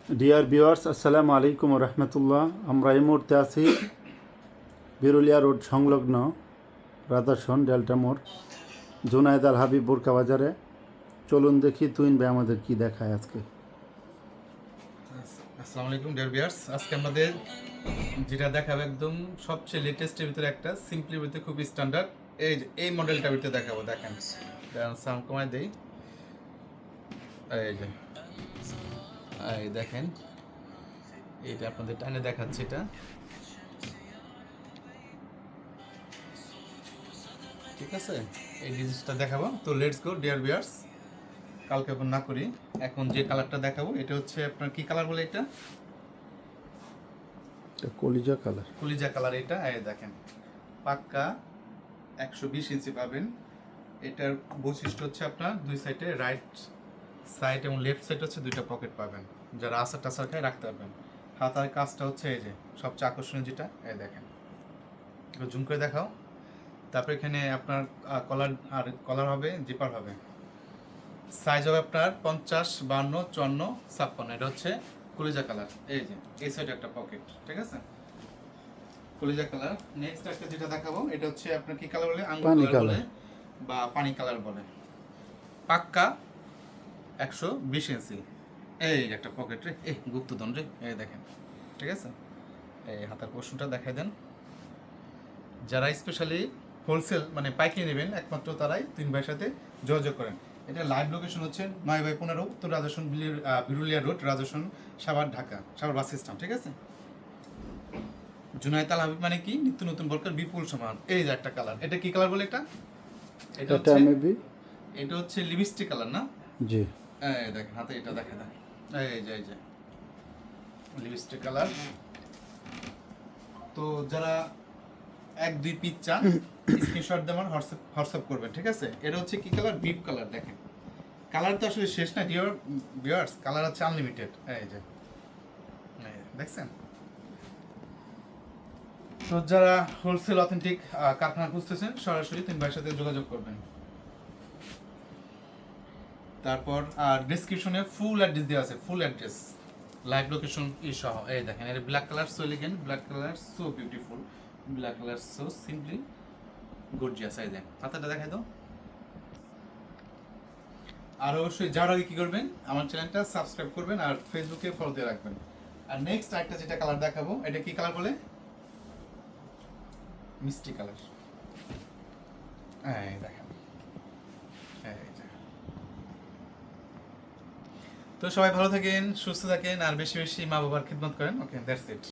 Dear viewers, আসসালামু আলাইকুম রহমতুল্লাহ। আমরা এই মুহূর্তে আছি বিরুলিয়া রোড সংলগ্ন রাধাসন ডেল্টা মোড় জুনায়েদ আল হাবিব বোরকা বাজারে। চলুন দেখি তুইন ভাই আমাদের কি দেখায় আজকে। আসসালামু আলাইকুম ডিয়ার ভিউয়ার্স, আজকে আমাদের যেটা দেখাবো একদম সবচেয়ে লেটেস্টের ভিতরে একটা সিম্পলির ভিতরে খুব স্ট্যান্ডার্ড এই মডেলটার ভিতরে দেখাবো। দেখেন সাউন্ড কমায় দেই। এই যে এই দেখেন, এইটা আপনাদের টানে দেখাচ্ছে। এটা ঠিক আছে, এই জিনিসটা দেখাবো। তো লেটস গো ডিয়ার ভিউয়ার্স, কালকে না করি, এখন যে কালারটা দেখাবো এটা হচ্ছে আপনার কি কালার বলে, এটা কলিজা কালার। কলিজা কালার। এটা এই দেখেন পাক্কা 120 ইঞ্চি পাবেন। এটার বৈশিষ্ট্য হচ্ছে আপনার দুই সাইডে রাইট সাইড এবং লেফট সাইড হচ্ছে দুইটা পকেট পাবেন, যারা আচার টাচার খায় রাখতে পারবেন। হাতার কাজটা হচ্ছে এই যে সবচেয়ে আকর্ষণীয় যেটা, এই দেখেন একটু জুম করে দেখাও। তারপর এখানে আপনার কলার হবে, জিপার হবে। সাইজ হবে আপনার 50, 52, 54, 56। এটা হচ্ছে কলিজা কালার। এই যে এই সাইডে একটা পকেট, ঠিক আছে, কলিজা কালার। নেক্সট একটা যেটা দেখাবো এটা হচ্ছে আপনার কি কালার বলে, আঙ্গুর কালার বলে বা পানি কালার বলে। পাক্কা 120 ইঞ্চি। এই একটা পকেট রে, এই গুপ্তধন রে, এই দেখেন, ঠিক আছে। এই হাতার পোর্শনটা দেখাই দেন। যারা স্পেশালি হোলসেল মানে পাইকারি নেবেন একমাত্র তারাই তিন ভাইয়ের সাথে যোগাযোগ করেন। এটা লাইভ লোকেশন হচ্ছে 9/15 উত্তর Rajason Birulia road, Rajason, Savar, Dhaka, Savar bus stand, ঠিক আছে। জুনায়েদ আল হাবিব মানে কি, নিত্য নতুন বরকার বিপুল সমান। এই যে একটা কালার, এটা কি কালার বলে, এটা হচ্ছে লিপস্টিক কালার না? জি, এই দেখেন হাতে এটা দেখা দেন, এই যে লিপস্টিক কালার। তো যারা 1-2 পিস চান স্ক্রিনশট দিয়ে আমার হোয়াটসঅ্যাপ করবেন, ঠিক আছে। এটা হচ্ছে কি কালার, ডিপ কালার। দেখেন কালার তো আসলে শেষ না ডিয়ার ভিউয়ার্স, কালার হচ্ছে আনলিমিটেড। এই যে দেখছেন। তো যারা হোলসেল অথেন্টিক কারখানা খুঁজতেছেন সরাসরি তিন ভাইয়ের সাথে যোগাযোগ করবেন। তারপর ডেসক্রিপশনে ফুল অ্যাড্রেস দেওয়া আছে, ফুল অ্যাড্রেস, লাইভ লোকেশন সহ। এই দেখেন এর black colour so elegant, black colour so beautiful, black colour so simply gorgeous. এই দেখেন হাতাটা দেখাই দাও। আর অবশ্যই যার আগে কি করবেন, আমার চ্যানেলটা সাবস্ক্রাইব করবেন আর ফেসবুকে ফলো দিয়ে রাখবেন। আর নেক্সট একটা যেটা কালার দেখাবো, এটা কি কালার বলে, মিষ্টি কালার। এই দেখেন, এই যে। তো সবাই ভালো থাকেন, সুস্থ থাকেন আর বেশি বেশি মা বাবার খিদমত করেন। ওকে, দ্যাটস ইট।